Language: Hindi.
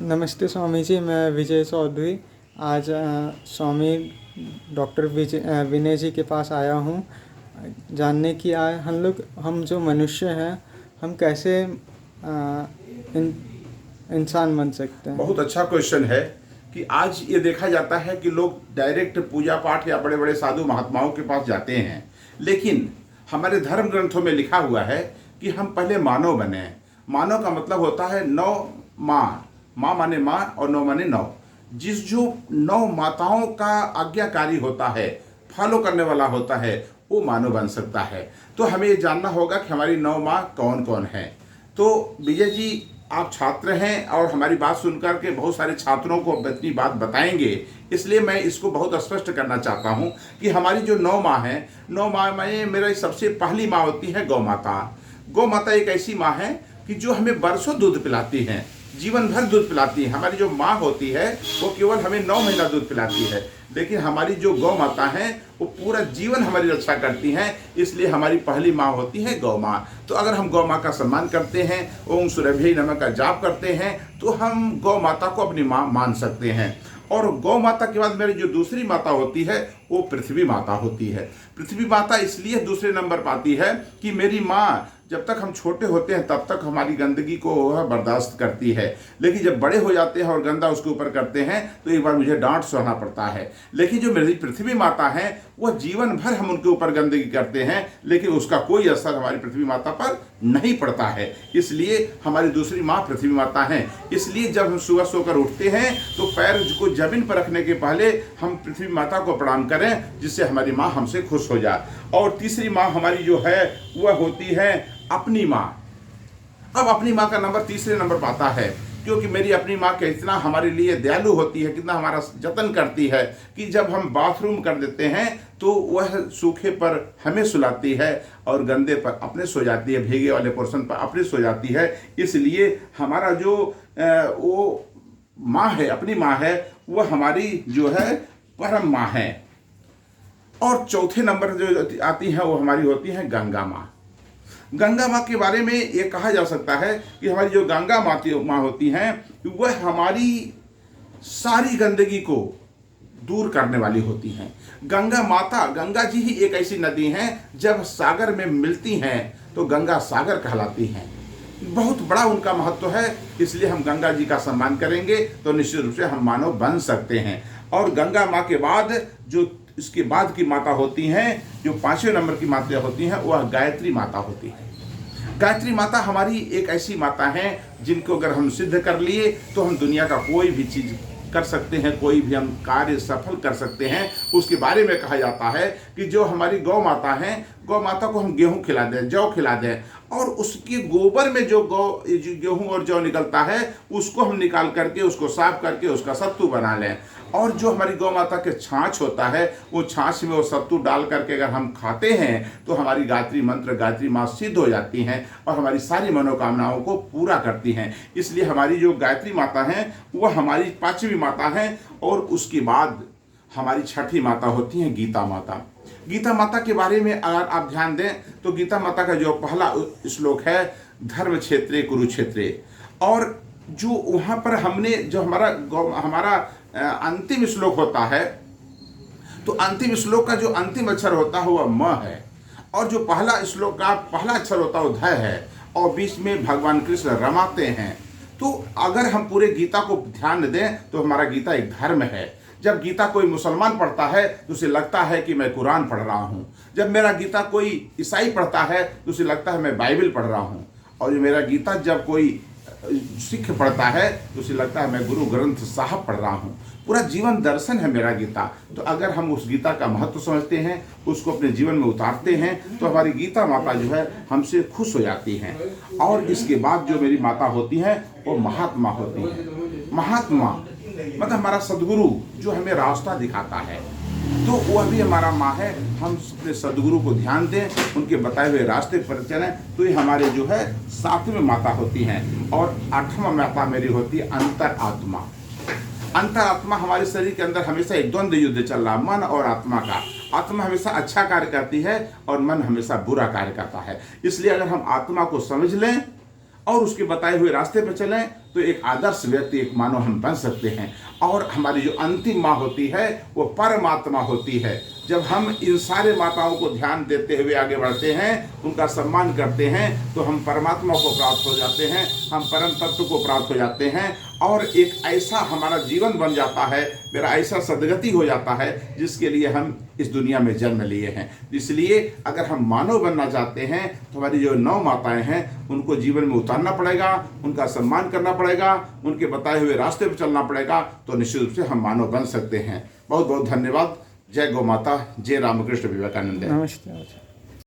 नमस्ते स्वामी जी, मैं विजय चौधरी। आज स्वामी डॉक्टर विनय जी के पास आया हूँ जानने की आए हम जो मनुष्य हैं, हम कैसे इंसान बन सकते हैं। बहुत अच्छा क्वेश्चन है कि आज ये देखा जाता है कि लोग डायरेक्ट पूजा पाठ या बड़े बड़े साधु महात्माओं के पास जाते हैं, लेकिन हमारे धर्म ग्रंथों में लिखा हुआ है कि हम पहले मानव बने। मानव का मतलब होता है नौ माँ। माँ माने माँ और नौ माने नौ। जिस जो नौ माताओं का आज्ञाकारी होता है, फॉलो करने वाला होता है, वो मानव बन सकता है। तो हमें ये जानना होगा कि हमारी नौ माँ कौन कौन है। तो विजय जी, आप छात्र हैं और हमारी बात सुनकर के बहुत सारे छात्रों को अपनी बात बताएंगे, इसलिए मैं इसको बहुत स्पष्ट करना चाहता हूं कि हमारी जो नौ माँ है, नौ माँ में मेरा सबसे पहली माँ होती है गौ माता। गौ माता एक ऐसी माँ है कि जो हमें बरसों दूध पिलाती हैं, जीवन भर दूध पिलाती है। हमारी जो माँ होती है वो केवल हमें 9 महीना दूध पिलाती है, लेकिन हमारी जो गौ माता है वो पूरा जीवन हमारी रक्षा करती हैं, इसलिए हमारी पहली माँ होती है गौ माँ। तो अगर हम गौ माँ का सम्मान करते हैं, ओम सूर्यभ्य नमः का जाप करते हैं, तो हम गौ माता को अपनी माँ मान सकते हैं। और गौ माता के बाद मेरी जो दूसरी माता होती है वो पृथ्वी माता होती है। पृथ्वी माता इसलिए दूसरे नंबर पाती है कि मेरी माँ जब तक हम छोटे होते हैं तब तक हमारी गंदगी को वह बर्दाश्त करती है, लेकिन जब बड़े हो जाते हैं और गंदा उसके ऊपर करते हैं तो एक बार मुझे डांट सहना पड़ता है। लेकिन जो मेरी पृथ्वी माता है वह जीवन भर हम उनके ऊपर गंदगी करते हैं, लेकिन उसका कोई असर हमारी पृथ्वी माता पर नहीं पड़ता है। इसलिए हमारी दूसरी माँ पृथ्वी माता है। इसलिए जब हम सुबह सोकर उठते हैं तो पैर को जमीन पर रखने के पहले हम पृथ्वी माता को प्रणाम करें, जिससे हमारी माँ हमसे खुश हो जाए। और तीसरी माँ हमारी जो है वह होती है अपनी माँ। अब अपनी माँ का नंबर तीसरे नंबर पाता है, क्योंकि मेरी अपनी माँ कितना हमारे लिए दयालु होती है, कितना हमारा जतन करती है कि जब हम बाथरूम कर देते हैं तो वह सूखे पर हमें सुलाती है और गंदे पर अपने सो जाती है, भीगे वाले पोर्शन पर अपने सो जाती है। इसलिए हमारा जो वो माँ है, अपनी माँ है, वह हमारी जो है परम माँ है। और चौथे नंबर जो आती है वो हमारी होती है गंगा माँ। गंगा माँ के बारे में ये कहा जा सकता है कि हमारी जो गंगा माँ होती हैं वह हमारी सारी गंदगी को दूर करने वाली होती हैं। गंगा माता, गंगा जी ही एक ऐसी नदी हैं जब सागर में मिलती हैं तो गंगा सागर कहलाती हैं। बहुत बड़ा उनका महत्व है, इसलिए हम गंगा जी का सम्मान करेंगे तो निश्चित रूप से हम मानव बन सकते हैं। और गंगा माँ के बाद जो इसके बाद की माता होती हैं, जो 5वें नंबर की माता होती हैं, वह गायत्री माता होती है। गायत्री माता हमारी एक ऐसी माता है जिनको अगर हम सिद्ध कर लिए तो हम दुनिया का कोई भी चीज कर सकते हैं, कोई भी हम कार्य सफल कर सकते हैं। उसके बारे में कहा जाता है कि जो हमारी गौ माता है, गौ माता को हम गेहूं खिला दें, जौ खिला दें, और उसके गोबर में जो गेहूं और जौ निकलता है उसको हम निकाल करके उसको साफ करके उसका सत्तू बना लें। और जो हमारी गौ माता के छाछ होता है वो छाछ में वो सत्तू डाल करके अगर हम खाते हैं तो हमारी गायत्री मंत्र, गायत्री माँ सिद्ध हो जाती हैं और हमारी सारी मनोकामनाओं को पूरा करती हैं। इसलिए हमारी जो गायत्री माता है वह हमारी 5वीं माता है। और उसके बाद हमारी 6ठी माता होती है गीता माता। गीता माता के बारे में अगर आप ध्यान दें तो गीता माता का जो पहला श्लोक है, धर्म क्षेत्रे कुरुक्षेत्रे, और जो वहाँ पर हमने जो हमारा अंतिम श्लोक होता है, तो अंतिम श्लोक का जो अंतिम अक्षर होता है वह म है, और जो पहला श्लोक का पहला अक्षर होता है वो ध है, और बीच में भगवान कृष्ण रमाते हैं। तो अगर हम पूरे गीता को ध्यान दें तो हमारा गीता एक धर्म है। जब गीता कोई मुसलमान पढ़ता है तो उसे लगता है कि मैं कुरान पढ़ रहा हूँ। जब मेरा गीता कोई ईसाई पढ़ता है तो उसे लगता है मैं बाइबल पढ़ रहा हूँ। और मेरा गीता जब कोई सिख पढ़ता है तो उसे लगता है मैं गुरु ग्रंथ साहब पढ़ रहा हूँ। पूरा जीवन दर्शन है मेरा गीता। तो अगर हम उस गीता का महत्व समझते हैं, उसको अपने जीवन में उतारते हैं, तो हमारी गीता माता जो है हमसे खुश हो जाती हैं। और इसके बाद जो मेरी माता होती हैं वो महात्मा होती हैं। महात्मा मतलब हमारा सदगुरु जो हमें रास्ता दिखाता है, तो वह भी हमारा माँ है। हम अपने सदगुरु को ध्यान दें, उनके बताए हुए रास्ते पर चलें, तो ये हमारे जो है 7वें माता होती हैं। और 8वां माता मेरी होती है अंतर आत्मा। अंतर आत्मा हमारे शरीर के अंदर हमेशा एक द्वंद्व युद्ध चल रहा, मन और आत्मा का। आत्मा हमेशा अच्छा कार्य करती है और मन हमेशा बुरा कार्य करता है। इसलिए अगर हम आत्मा को समझ लें और उसके बताए हुए रास्ते पर चलें तो एक आदर्श व्यक्ति, एक मानव हम बन सकते हैं। और हमारी जो अंतिम माँ होती है वो परमात्मा होती है। जब हम इन सारे माताओं को ध्यान देते हुए आगे बढ़ते हैं, उनका सम्मान करते हैं, तो हम परमात्मा को प्राप्त हो जाते हैं, हम परम तत्व को प्राप्त हो जाते हैं। और एक ऐसा हमारा जीवन बन जाता है, मेरा ऐसा सदगति हो जाता है जिसके लिए हम इस दुनिया में जन्म लिए हैं। इसलिए अगर हम मानव बनना चाहते हैं तो हमारी जो 9 माताएं हैं उनको जीवन में उतारना पड़ेगा, उनका सम्मान करना पड़ेगा, उनके बताए हुए रास्ते पर चलना पड़ेगा, तो निश्चित रूप से हम मानव बन सकते हैं। बहुत बहुत धन्यवाद। जय गौ माता, जय रामकृष्ण विवेकानंद। नमस्ते।